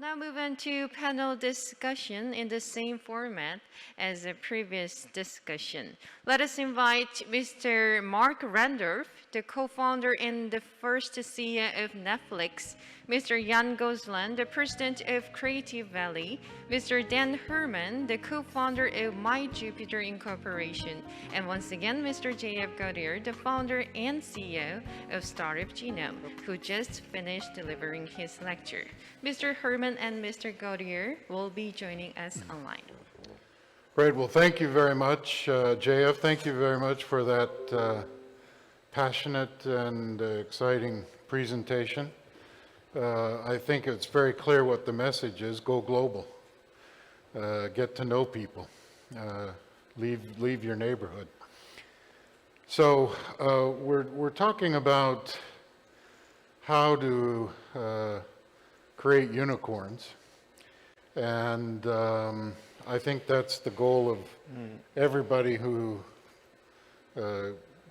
now move on to panel discussion in the same format as the previous discussion. Let us invite Mr. Mark Randolph, the co-founder and the first CEO of Netflix, Mr. Jan Goslan, the president of Creative Valley, Mr. Dan Herman, the co-founder of My Jupiter Incorporation, and once again, Mr. J.F. Gautier, the founder and CEO of Startup Genome, who just finished delivering his lecture. Mr. Herman and Mr. Gautier will be joining us online. Great. Well, thank you very much, JF. Thank you very much for that passionate and exciting presentation. I think it's very clear what the message is. Go global. Get to know people. Leave your neighborhood. So we're talking about how to create unicorns, and I think that's the goal of everybody who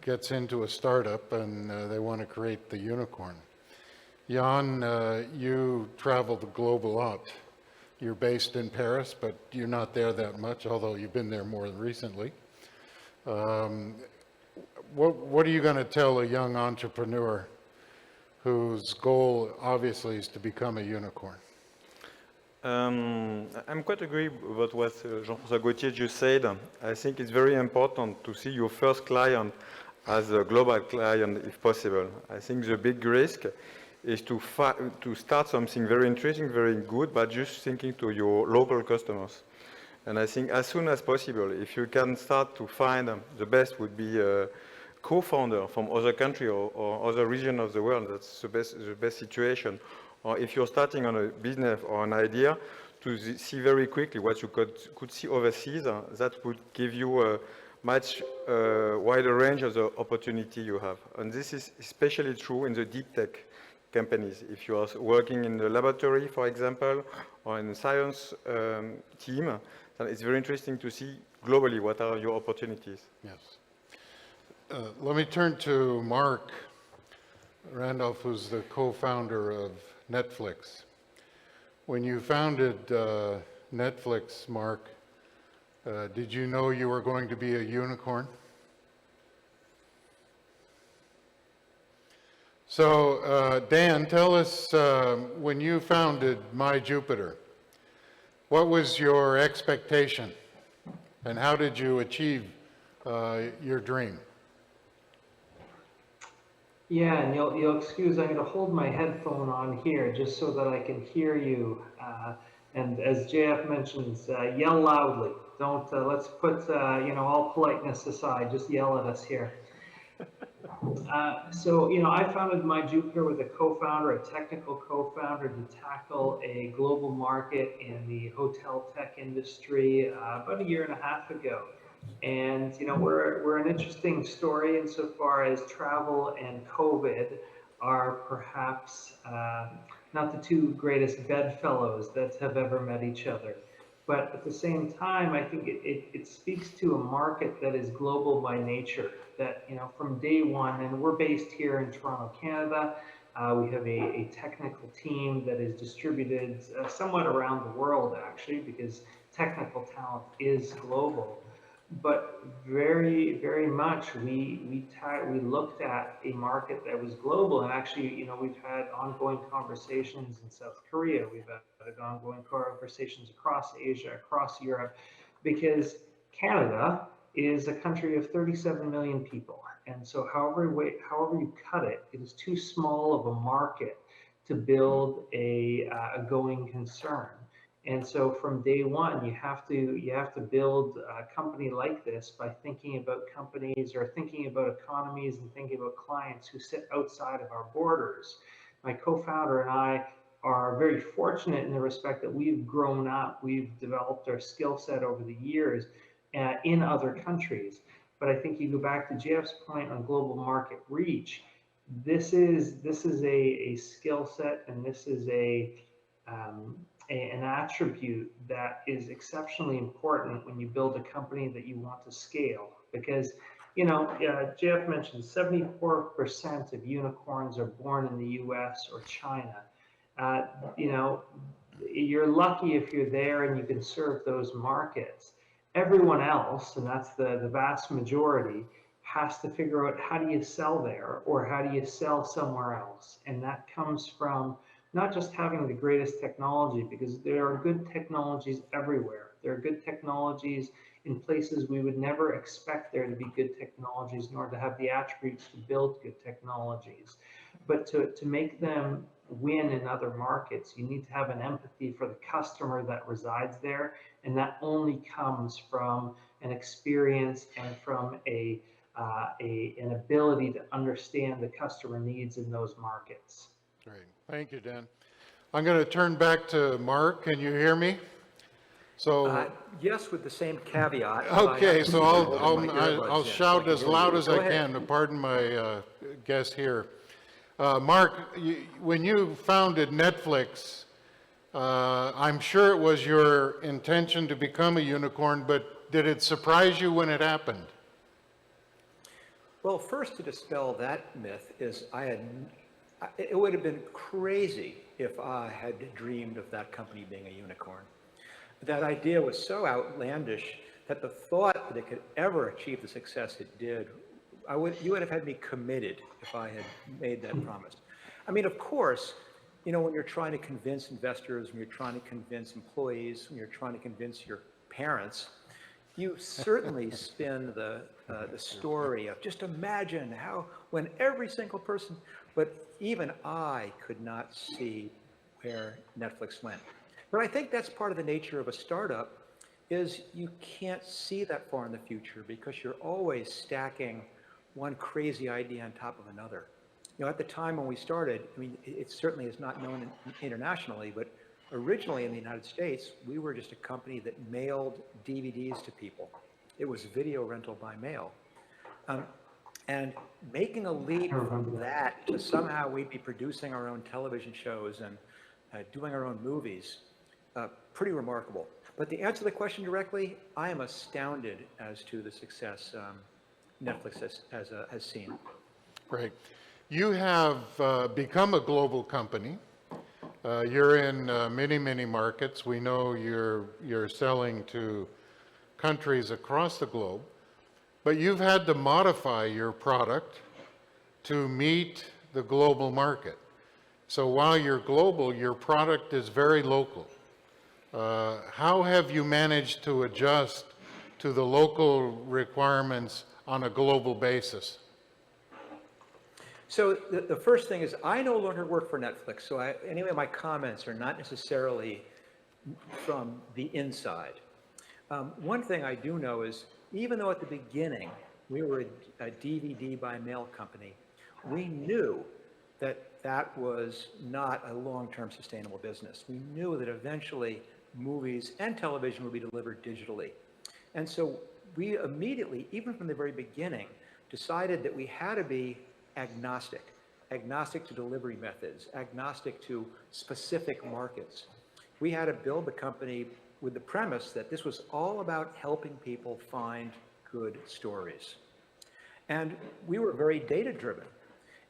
gets into a startup and they want to create the unicorn. Jan, you travel the globe a lot. You're based in Paris, but you're not there that much, although you've been there more recently. What are you going to tell a young entrepreneur whose goal obviously is to become a unicorn? I'm quite agree with what Jean-François Gautier just said. I think it's very important to see your first client as a global client if possible. I think the big risk is to start something very interesting, very good, but just thinking to your local customers. And I think as soon as possible, if you can start to find the best would be a co-founder from other country or other region of the world. That's the best situation. Or if you're starting on a business or an idea, to see very quickly what you could see overseas, that would give you a much wider range of the opportunity you have. And this is especially true in the deep tech companies. If you are working in the laboratory, for example, or in the science team, then it's very interesting to see globally what are your opportunities. Yes. Let me turn to Mark Randolph, who's the co-founder of Netflix. When you founded Netflix, Mark, did you know you were going to be a unicorn? So, Dan, tell us, when you founded My Jupiter, what was your expectation and how did you achieve your dream? Yeah, and you'll excuse, I'm going to hold my headphone on here just so that I can hear you. And as JF mentions, yell loudly. Don't, let's put, all politeness aside, just yell at us here. So, I founded My Jupiter with a co-founder, a technical co-founder, to tackle a global market in the hotel tech industry about 1.5 years ago. And, we're an interesting story insofar as travel and COVID are perhaps not the two greatest bedfellows that have ever met each other. But at the same time, I think it speaks to a market that is global by nature, that, from day one, and we're based here in Toronto, Canada. We have a technical team that is distributed somewhat around the world, actually, because technical talent is global. But very, very much we looked at a market that was global, and actually, we've had ongoing conversations in South Korea. We've had ongoing conversations across Asia, across Europe, because Canada is a country of 37 million people, and so however you cut it, it is too small of a market to build a going concern. And so from day one, you have to build a company like this by thinking about companies or thinking about economies and thinking about clients who sit outside of our borders. My co-founder and I are very fortunate in the respect that we've grown up, we've developed our skill set over the years in other countries. But I think you go back to Jeff's point on global market reach. This is a skill set, and this is an attribute that is exceptionally important when you build a company that you want to scale. Because, Jeff mentioned 74% of unicorns are born in the US or China. you're lucky if you're there and you can serve those markets. Everyone else, and that's the vast majority, has to figure out how do you sell there or how do you sell somewhere else. And that comes from not just having the greatest technology, because there are good technologies everywhere. There are good technologies in places we would never expect there to be good technologies, nor to have the attributes to build good technologies. But to make them win in other markets, you need to have an empathy for the customer that resides there. And that only comes from an experience and from an ability to understand the customer needs in those markets. Great. Thank you, Dan. I'm going to turn back to Mark. Can you hear me? So, yes, with the same caveat. okay, so I'll I'll shout as loud as I can. Pardon my guess here. Mark, when you founded Netflix, I'm sure it was your intention to become a unicorn, but did it surprise you when it happened? Well, first, to dispel that myth is it would have been crazy if I had dreamed of that company being a unicorn. That idea was so outlandish that the thought that it could ever achieve the success it did, you would have had me committed if I had made that promise. I mean, of course, you know, when you're trying to convince investors, when you're trying to convince employees, when you're trying to convince your parents, you certainly spin the story of just imagine how, when every single person, but even I could not see where Netflix went. But I think that's part of the nature of a startup, is you can't see that far in the future because you're always stacking one crazy idea on top of another. You know, at the time when we started, I mean, it certainly is not known internationally, but originally in the United States, we were just a company that mailed DVDs to people. It was video rental by mail. And making a leap from that to somehow we'd be producing our own television shows and doing our own movies, pretty remarkable. But to answer the question directly, I am astounded as to the success Netflix has seen. Great. You have become a global company. You're in many, many markets. We know you're selling to countries across the globe, but you've had to modify your product to meet the global market. So while you're global, your product is very local. How have you managed to adjust to the local requirements on a global basis? So the first thing is I no longer work for Netflix, so anyway, my comments are not necessarily from the inside. One thing I do know is even though at the beginning we were a DVD by mail company, we knew that that was not a long-term sustainable business. We knew that eventually movies and television would be delivered digitally. And so we immediately, even from the very beginning, decided that we had to be agnostic to delivery methods, agnostic to specific markets. We had to build the company with the premise that this was all about helping people find good stories. And we were very data-driven.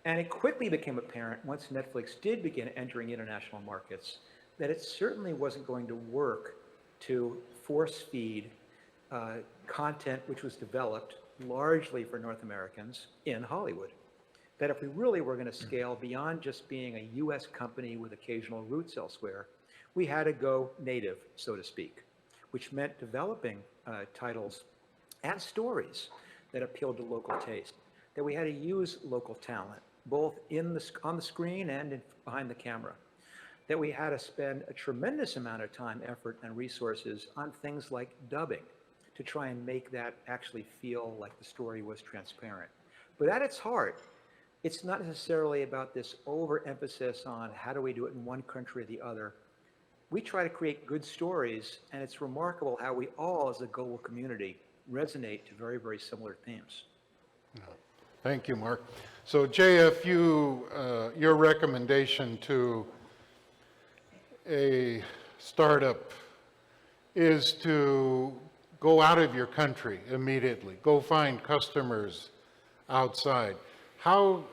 And it quickly became apparent once Netflix did begin entering international markets that it certainly wasn't going to work to force feed content which was developed largely for North Americans in Hollywood. That if we really were going to scale beyond just being a US company with occasional roots elsewhere, we had to go native, so to speak, which meant developing titles and stories that appealed to local taste, that we had to use local talent, both on the screen and behind the camera, that we had to spend a tremendous amount of time, effort, and resources on things like dubbing to try and make that actually feel like the story was transparent. But at its heart, it's not necessarily about this overemphasis on how do we do it in one country or the other. We try to create good stories, and it's remarkable how we all, as a global community, resonate to very, very similar themes. Thank you, Mark. So JF, your recommendation to a startup is to go out of your country immediately, go find customers outside. How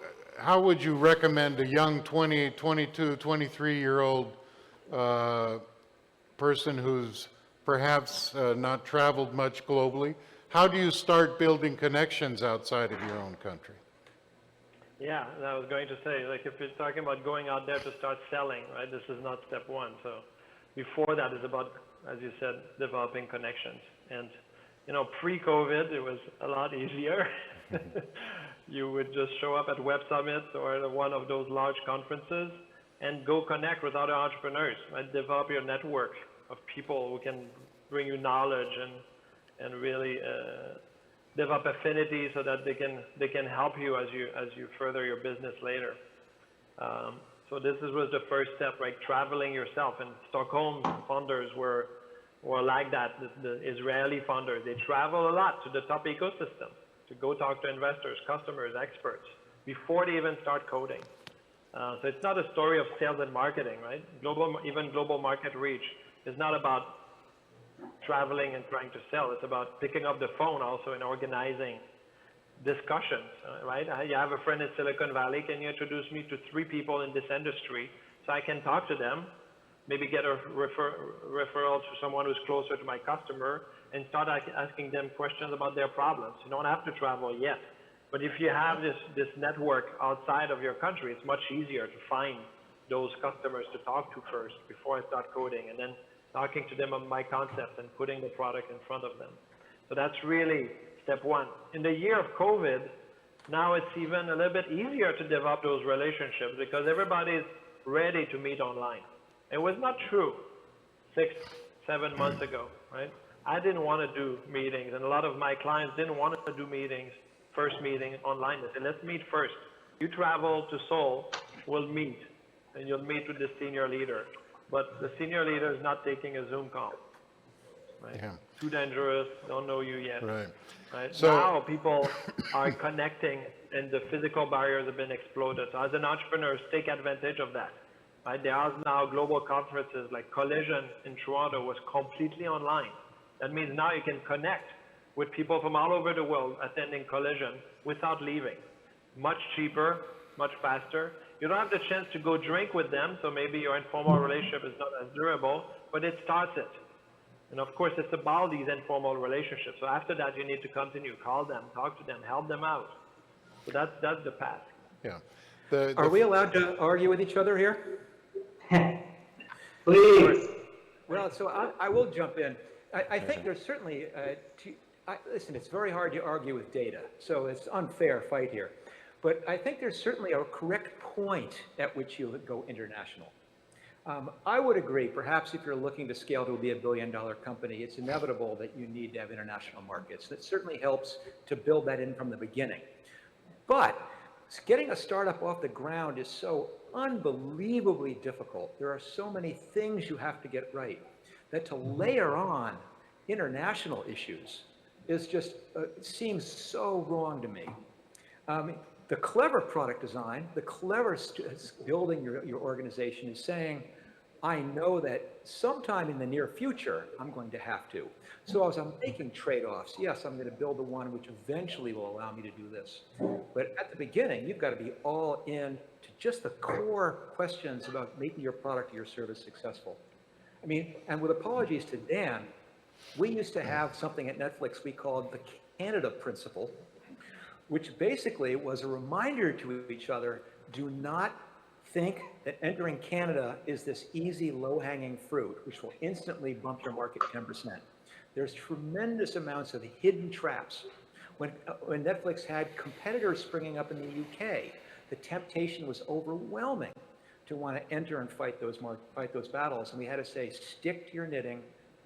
would you recommend a young 20, 22, 23-year-old person who's perhaps not traveled much globally, how do you start building connections outside of your own country? Yeah, and I was going to say, like, if you're talking about going out there to start selling, right, this is not step one. So before that is about, as you said, developing connections. And, you know, pre-COVID, it was a lot easier. You would just show up at web summits or at one of those large conferences and go connect with other entrepreneurs, right? Develop your network of people who can bring you knowledge and really develop affinity so that they can help you as you further your business later. So this was the first step, right? Traveling yourself. And Stockholm funders were like that. The Israeli funders, they travel a lot to the top ecosystem to go talk to investors, customers, experts before they even start coding. So it's not a story of sales and marketing, right? Even global market reach is not about traveling and trying to sell. It's about picking up the phone also and organizing discussions, right? You have a friend in Silicon Valley. Can you introduce me to 3 people in this industry so I can talk to them, maybe get a referral to someone who's closer to my customer and start asking them questions about their problems. You don't have to travel yet. But if you have this network outside of your country, it's much easier to find those customers to talk to first before I start coding, and then talking to them on my concept and putting the product in front of them. So that's really step one. In the year of COVID, now it's even a little bit easier to develop those relationships because everybody's ready to meet online. It was not true 6, 7 months ago, right? I didn't want to do meetings, and a lot of my clients didn't want to do meetings, first meeting online. They said, let's meet first. You travel to Seoul, we'll meet, and you'll meet with the senior leader. But the senior leader is not taking a Zoom call, right? Yeah. Too dangerous, don't know you yet. Right? So now people are connecting and the physical barriers have been exploded. So as an entrepreneur, take advantage of that. Right? There are now global conferences like Collision in Toronto was completely online. That means now you can connect with people from all over the world attending Collision without leaving. Much cheaper, much faster. You don't have the chance to go drink with them, so maybe your informal relationship is not as durable, but it starts it. And of course, it's about these informal relationships. So after that, you need to continue, call them, talk to them, help them out. So that's the path. Yeah. Are we allowed to argue with each other here? Please. Well, so I will jump in. I think there's certainly, listen, it's very hard to argue with data, so it's unfair fight here. But I think there's certainly a correct point at which you would go international. I would agree, perhaps if you're looking to scale to be a billion-dollar company, it's inevitable that you need to have international markets. That certainly helps to build that in from the beginning. But getting a startup off the ground is so unbelievably difficult. There are so many things you have to get right that to layer on international issues is just, seems so wrong to me. The clever product design, the clever building your organization is saying, I know that sometime in the near future, I'm going to have to. So as I'm making trade-offs, yes, I'm going to build the one which eventually will allow me to do this. But at the beginning, you've got to be all in to just the core questions about making your product or your service successful. I mean, and with apologies to Dan, we used to have something at Netflix we called the Canada Principle, which basically was a reminder to each other, do not think that entering Canada is this easy, low-hanging fruit, which will instantly bump your market 10%. There's tremendous amounts of hidden traps. When Netflix had competitors springing up in the UK, the temptation was overwhelming to want to enter and fight those battles. And we had to say, stick to your knitting,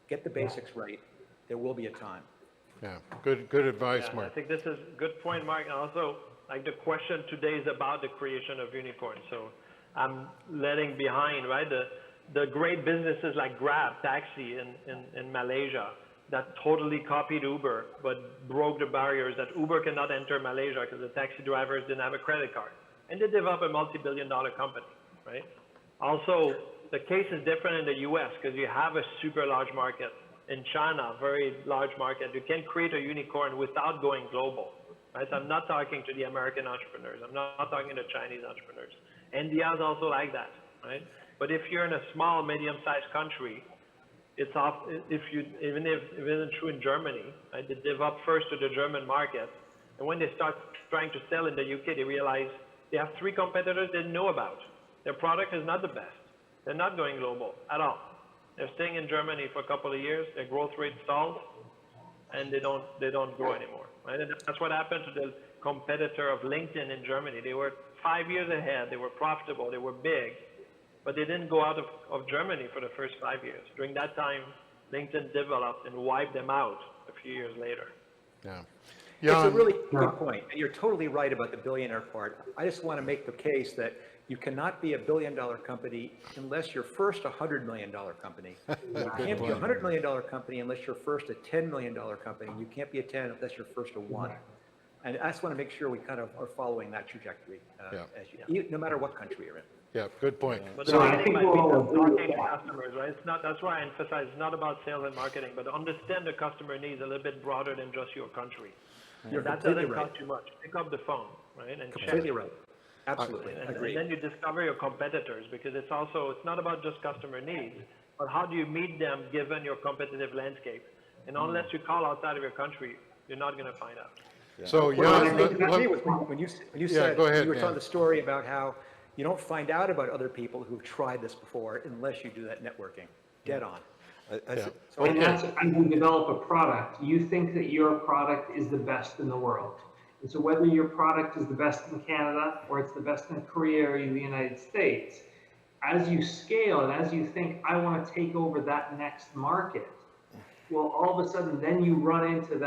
get the basics right. There will be a time. Yeah, good advice, Yeah, Mark. I think this is a good point, Mark. And also, like the question today is about the creation of unicorns. So I'm letting behind, right, the great businesses like Grab, Taxi in Malaysia that totally copied Uber, but broke the barriers that Uber cannot enter Malaysia because the taxi drivers didn't have a credit card. And they developed a multi-billion-dollar company, right? Also, the case is different in the US because you have a super large market. In China, very large market, you can create a unicorn without going global, right? So I'm not talking to the American entrepreneurs. I'm not talking to Chinese entrepreneurs. India is also like that, right? But if you're in a small, medium-sized country, it's off, even true in Germany, right? They develop first to the German market. And when they start trying to sell in the UK, they realize they have 3 competitors they didn't know about. Their product is not the best. They're not going global at all. They're staying in Germany for a couple of years. Their growth rate stalls, and they don't grow anymore. Right? And that's what happened to the competitor of LinkedIn in Germany. They were 5 years ahead. They were profitable. They were big, but they didn't go out of Germany for the first 5 years. During that time, LinkedIn developed and wiped them out a few years later. Yeah. It's a Jan, really good point, and you're totally right about the billionaire part. I just want to make the case that you cannot be a billion-dollar company unless you're first a $100 million company. You can't be a $100 million company unless you're first a $10 million company. You can't be a 10 unless you're first a 1. And I just want to make sure we kind of are following that trajectory, no matter what country you're in. yeah, good point. But So, I think we'll all agree with talking to that. customers, right? It's not. That's why I emphasize it's not about sales and marketing, but understand the customer needs a little bit broader than just your country. You're That completely doesn't right. cost you much. Pick up the phone, right, and check. Completely right. Absolutely, And agreed. then you discover your competitors, because it's not about just customer needs, but how do you meet them given your competitive landscape? And unless you call outside of your country, you're not going to find out. so Well, I Jan, think I agree with when you said, go ahead, you were Dan. telling the story about how you don't find out about other people who've tried this before unless you do that networking. Dead on. yeah. And that's, as you develop a product, you think that your product is the best in the world. And so whether your product is the best in Canada, or it's the best in Korea or in the United States, as you scale and as you think, I want to take over that next market, well, all of a sudden, then you run into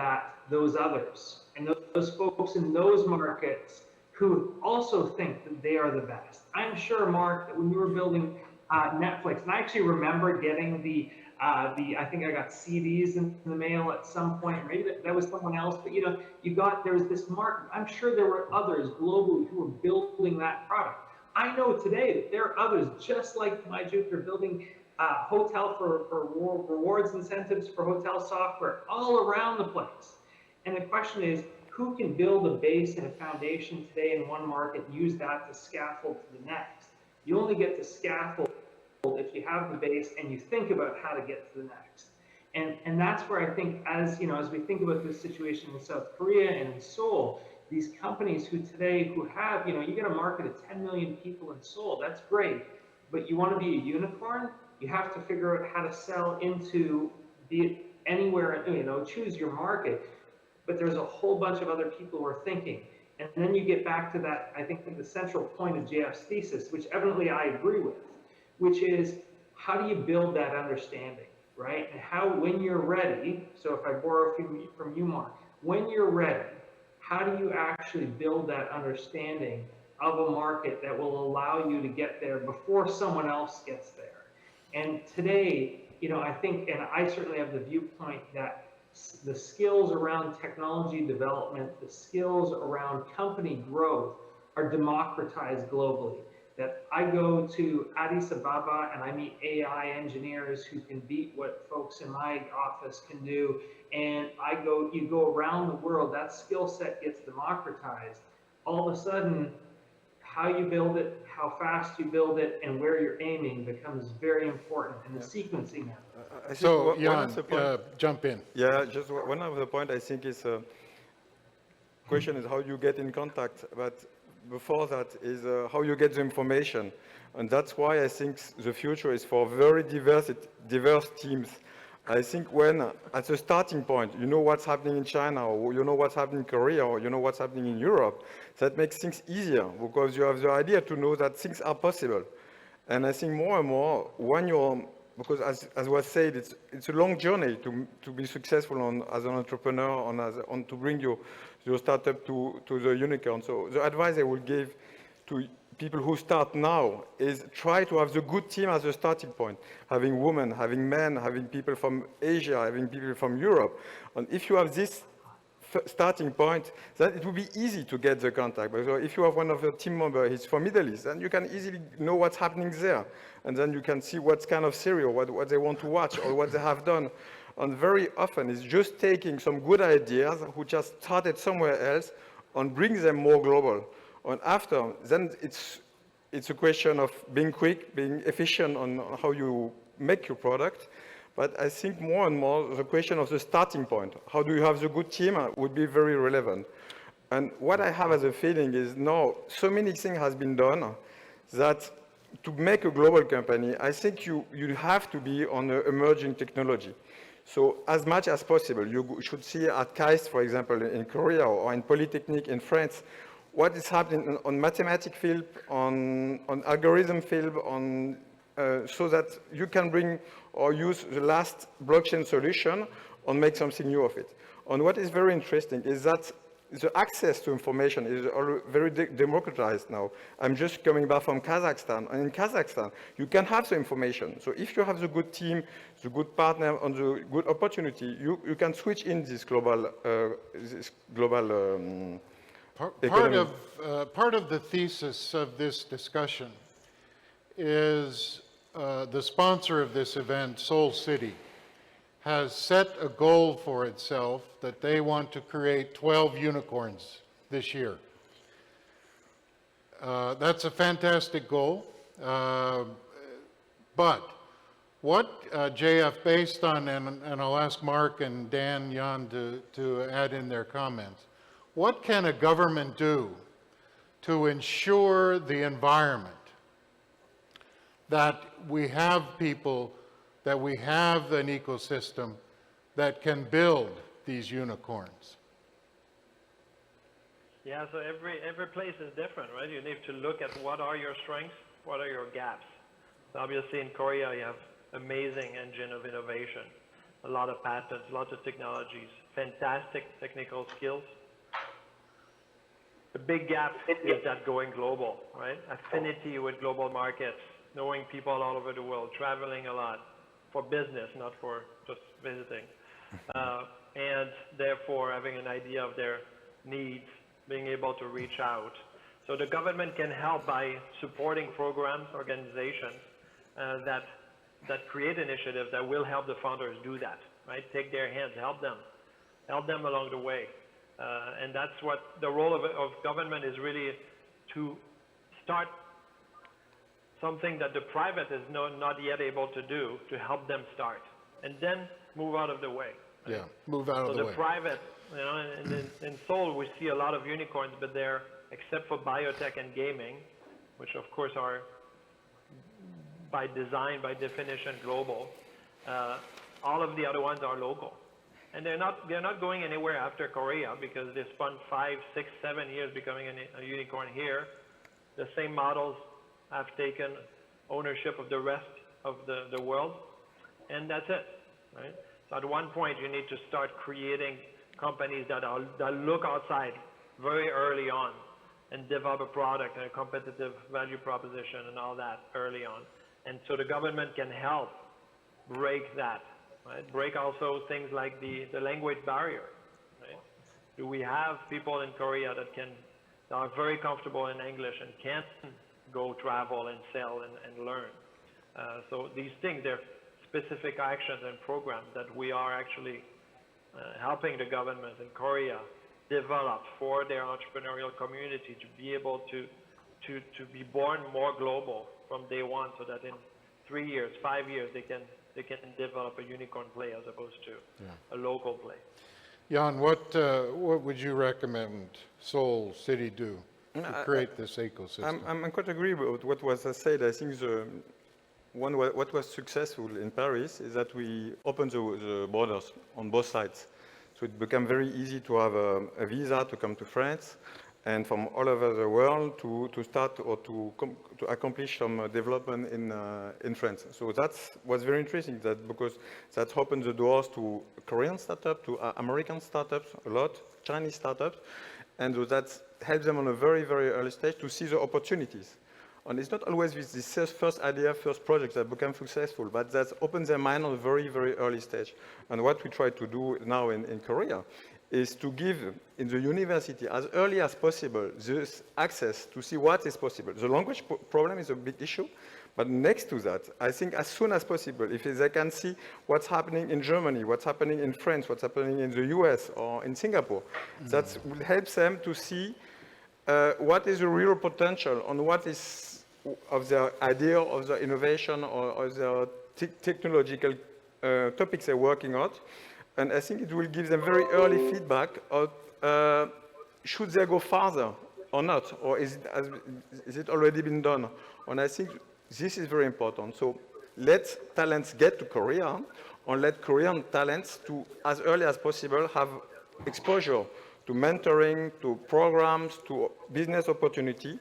those others. And those folks in those markets who also think that they are the best. I'm sure, Mark, that when we were building Netflix, and I actually remember getting I think I got CDs in the mail at some point, maybe that was someone else, but there was this market. I'm sure there were others globally who were building that product. I know today that there are others just like MyJupiter building hotel for rewards incentives for hotel software all around the place. And the question is, who can build a base and a foundation today in one market and use that to scaffold to the next? You only get to scaffold if you have the base and you think about how to get to the next. And that's where I think, as we think about this situation in South Korea and in Seoul, these companies who have, you get a market of 10 million people in Seoul, that's great, but you want to be a unicorn, you have to figure out how to sell into, be it anywhere, choose your market. But there's a whole bunch of other people who are thinking. And then you get back to that, I think, the central point of JF's thesis, which evidently I agree with, which is, how do you build that understanding, right? And how, when you're ready, so if I borrow from you, Mark, when you're ready, how do you actually build that understanding of a market that will allow you to get there before someone else gets there? And today, I think, and I certainly have the viewpoint that the skills around technology development, the skills around company growth are democratized globally. That I go to Addis Ababa and I meet AI engineers who can beat what folks in my office can do. And you go around the world, that skill set gets democratized. All of a sudden, how you build it, how fast you build it, and where you're aiming becomes very important in the sequencing of it. I think So one Jan, of the point- jump in. Yeah, just one of the point I think is question is how you get in contact, but before that is how you get the information. And that's why I think the future is for very diverse teams. I think when at the starting point, you know what's happening in China, or you know what's happening in Korea, or you know what's happening in Europe, that makes things easier because you have the idea to know that things are possible. And I think more and more when you're, because as was said, it's a long journey to be successful as an entrepreneur on to bring your startup to the unicorn. So the advice I would give to people who start now is try to have the good team as a starting point, having women, having men, having people from Asia, having people from Europe. And if you have this starting point, then it will be easy to get the contact. But if you have one of the team members, he's from Middle East, then you can easily know what's happening there. And then you can see what kind of serial, what they want to watch or what they have done. And very often it's just taking some good ideas who just started somewhere else and bring them more global. And after, then it's it's a question of being quick, being efficient on how you make your product. But I think more and more the question of the starting point, how do you have the good team, would be very relevant. And what I have as a feeling is now so many things has been done that to make a global company, I think you have to be on an emerging technology. So as much as possible, you should see at KAIST, for example, in Korea or in Polytechnic in France, what is happening on mathematics field, on algorithm field, so that you can bring or use the last blockchain solution and make something new of it. And what is very interesting is that the access to information is very democratized now. I'm just coming back from Kazakhstan, and in Kazakhstan, you can have the information. So if you have the good team, the good partner, and the good opportunity, you can switch in this global Part of the thesis of this discussion is the sponsor of this event, Seoul City, has set a goal for itself that they want to create 12 unicorns this year. That's a fantastic goal. But what JF, based on, and I'll ask Mark and Dan, Jan to add in their comments, what can a government do to ensure the environment that we have people, that we have an ecosystem that can build these unicorns? Yeah, so every place is different, right? You need to look at what are your strengths, what are your gaps. So obviously in Korea you have amazing engine of innovation, a lot of patents, lots of technologies, fantastic technical skills. The big gap is that going global, right? Affinity with global markets, knowing people all over the world, traveling a lot for business, not for just visiting. And therefore having an idea of their needs, being able to reach out. So the government can help by supporting programs, organizations that create initiatives that will help the founders do that, right? Take their hands, help them along the way. And that's what the role of government is, really to start something that the private is not yet able to do, to help them start, and then move out of the way. Right? Yeah, move out of the way. So the private, in Seoul we see a lot of unicorns, but they're, except for biotech and gaming, which of course are by design, by definition, global, all of the other ones are local. And they're not going anywhere after Korea, because they spent 5, 6, 7 years becoming a unicorn here. The same models have taken ownership of the rest of the world, and that's it, right? So at one point you need to start creating companies that look outside very early on and develop a product and a competitive value proposition and all that early on. And so the government can help break that. Right? Break also things like the language barrier. Right? Do we have people in Korea that are very comfortable in English and can go travel and sell and learn? So these things, they're specific actions and programs that we are actually helping the government in Korea develop for their entrepreneurial community to be able to be born more global from day one, so that in 3 years, 5 years, they can develop a unicorn play as opposed to a local play. Jan, what would you recommend Seoul City do to create this ecosystem? I'm quite agree with what was said. I think what was successful in Paris is that we opened the borders on both sides. So it became very easy to have a visa to come to France, and from all over the world to start or to accomplish some development in France. So that was very interesting, because that opened the doors to Korean startups, to American startups, a lot, Chinese startups, and so that helps them on a very, very early stage to see the opportunities. And it's not always with this first idea, first project that become successful, but that opens their mind on a very, very early stage. And what we try to do now in Korea is to give in the university as early as possible this access to see what is possible. The language problem is a big issue, but next to that, I think as soon as possible, if they can see what's happening in Germany, what's happening in France, what's happening in the US or in Singapore, that will help them to see what is the real potential and what is idea, of the innovation, or the technological topics they're working on. And I think it will give them very early feedback of should they go further or not, or is it already been done? And I think this is very important. So let talents get to Korea, and let Korean talents to, as early as possible, have exposure to mentoring, to programs, to business opportunity,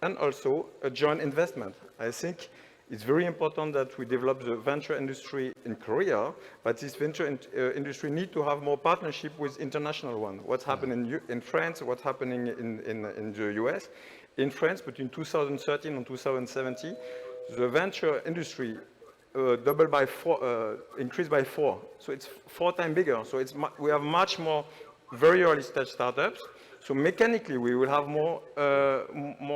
and also a joint investment. I think it's very important that we develop the venture industry in Korea, but this venture industry need to have more partnership with international one. What's happening in France, what's happening in the US. In France, between 2013 and 2017, the venture industry increased by 4. So it's 4 times bigger. So we have much more very early stage startups. So mechanically, we will have more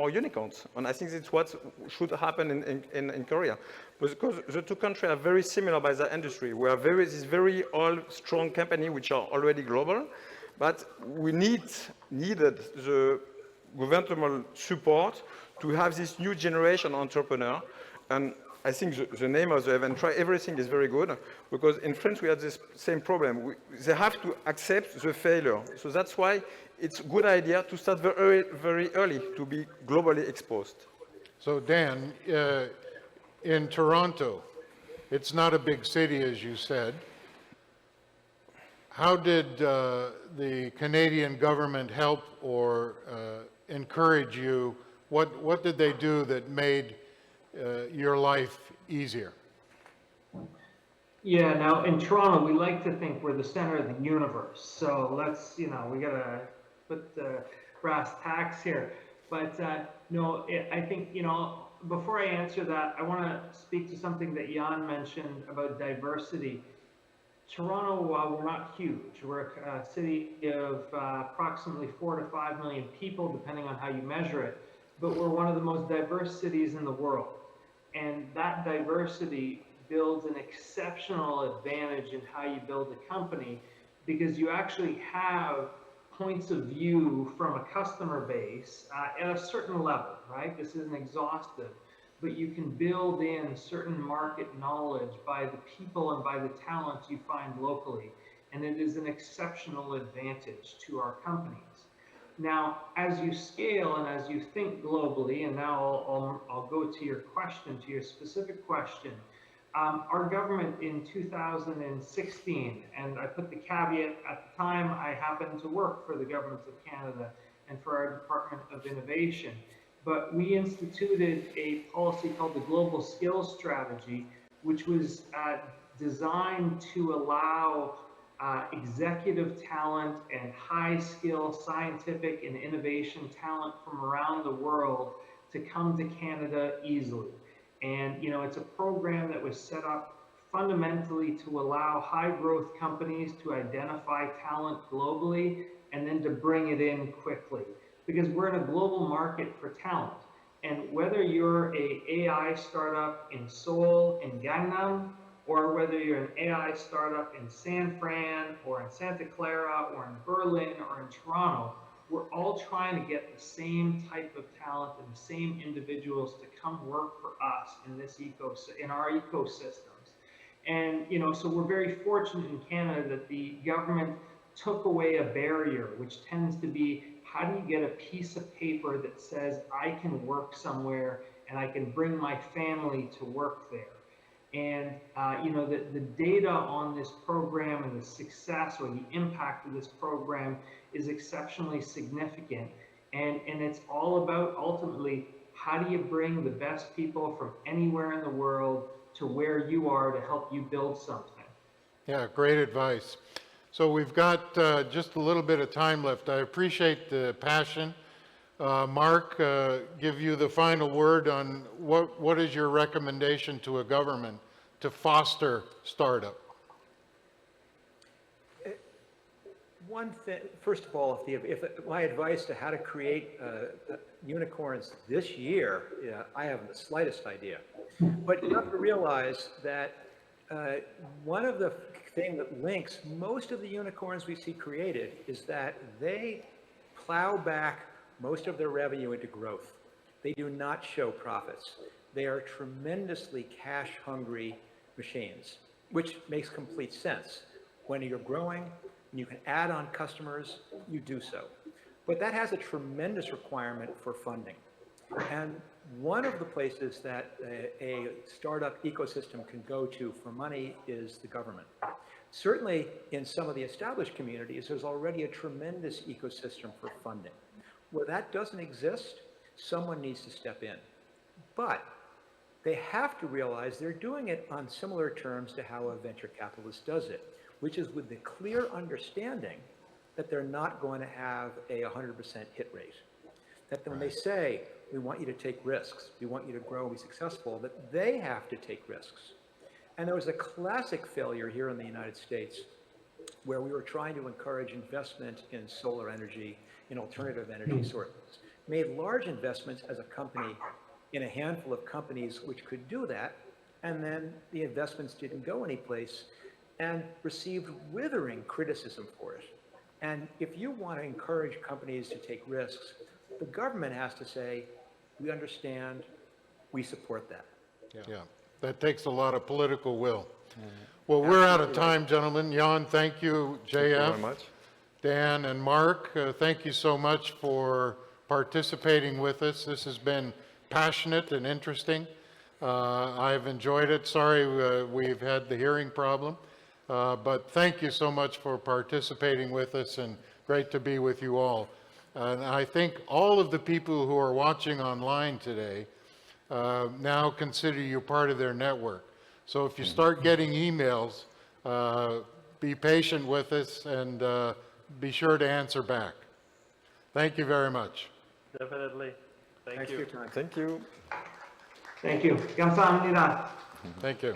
unicorns. And I think that's what should happen in Korea. Because the two countries are very similar by the industry. We are this very old, strong company which are already global. But we needed the governmental support to have this new generation entrepreneur. And I think the name of the event, Try Everything, is very good, because in France we have this same problem. They have to accept the failure. So that's why it's a good idea to start very, very early to be globally exposed. So Dan, in Toronto, it's not a big city, as you said. How did the Canadian government help or encourage you? What did they do that made your life easier? Yeah, now in Toronto, we like to think we're the center of the universe. So let's, we got to put the brass tacks here. But no, I think, before I answer that, I want to speak to something that Jan mentioned about diversity. Toronto, we're not huge. We're a city of approximately 4 to 5 million people, depending on how you measure it. But we're one of the most diverse cities in the world. And that diversity builds an exceptional advantage in how you build a company, because you actually have points of view from a customer base at a certain level, right? This isn't exhaustive, but you can build in certain market knowledge by the people and by the talent you find locally. And it is an exceptional advantage to our companies. Now, as you scale and as you think globally, and now I'll go to your question, to your specific question, our government in 2016, and I put the caveat at the time, I happened to work for the Government of Canada and for our Department of Innovation, but we instituted a policy called the Global Skills Strategy, which was designed to allow executive talent and high skill scientific and innovation talent from around the world to come to Canada easily. And it's a program that was set up fundamentally to allow high growth companies to identify talent globally and then to bring it in quickly, because we're in a global market for talent. And whether you're an AI startup in Seoul, in Gangnam, or whether you're an AI startup in San Fran, or in Santa Clara, or in Berlin, or in Toronto, we're all trying to get the same type of talent and the same individuals to come work for us in our ecosystems. And so we're very fortunate in Canada that the government took away a barrier, which tends to be, how do you get a piece of paper that says I can work somewhere and I can bring my family to work there? And the data on this program and the success or the impact of this program is exceptionally significant. And it's all about, ultimately, how do you bring the best people from anywhere in the world to where you are to help you build something? Yeah, great advice. So we've got just a little bit of time left. I appreciate the passion. Mark, give you the final word on what is your recommendation to a government to foster startup? One thing, first of all, if my advice to how to create unicorns this year, I haven't the slightest idea. But you have to realize that one of the things that links most of the unicorns we see created is that they plow back most of their revenue into growth. They do not show profits. They are tremendously cash-hungry machines, which makes complete sense. When you're growing and you can add on customers, you do so. But that has a tremendous requirement for funding. And one of the places that a startup ecosystem can go to for money is the government. Certainly in some of the established communities, there's already a tremendous ecosystem for funding. Where that doesn't exist, someone needs to step in. But they have to realize they're doing it on similar terms to how a venture capitalist does it, which is with the clear understanding that they're not going to have a 100% hit rate. That when they say, we want you to take risks, we want you to grow and be successful, that they have to take risks. And there was a classic failure here in the United States where we were trying to encourage investment in solar energy, in alternative energy sources. Made large investments as a company in a handful of companies which could do that, and then the investments didn't go anyplace and received withering criticism for it. And if you want to encourage companies to take risks, the government has to say, we understand, we support that. Yeah, that takes a lot of political will. Well, we're out of time, gentlemen. Jan, thank you. JF. Thank you very much. Dan and Mark, thank you so much for participating with us. This has been passionate and interesting. I've enjoyed it. Sorry we've had the hearing problem, but thank you so much for participating with us, and great to be with you all. And I think all of the people who are watching online today now consider you part of their network. So if you start getting emails, be patient with us and be sure to answer back. Thank you very much. Definitely. Thank Thanks you. for your time. Thank you. Thank you. 감사합니다. Thank you.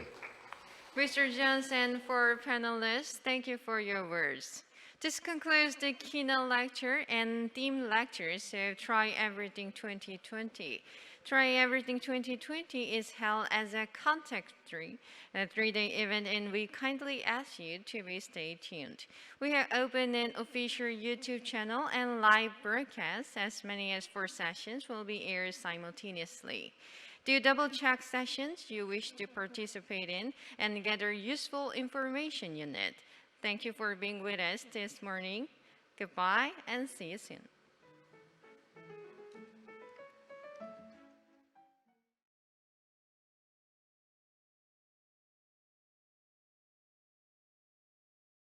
Mr. Johnson, for panelists, thank you for your words. This concludes the keynote lecture and theme lectures of Try Everything 2020. Try Everything 2020 is held as a contact-free, three-day event, and we kindly ask you to stay tuned. We have opened an official YouTube channel and live broadcasts. As many as 4 sessions will be aired simultaneously. Do double-check sessions you wish to participate in and gather useful information you need. Thank you for being with us this morning. Goodbye and see you soon.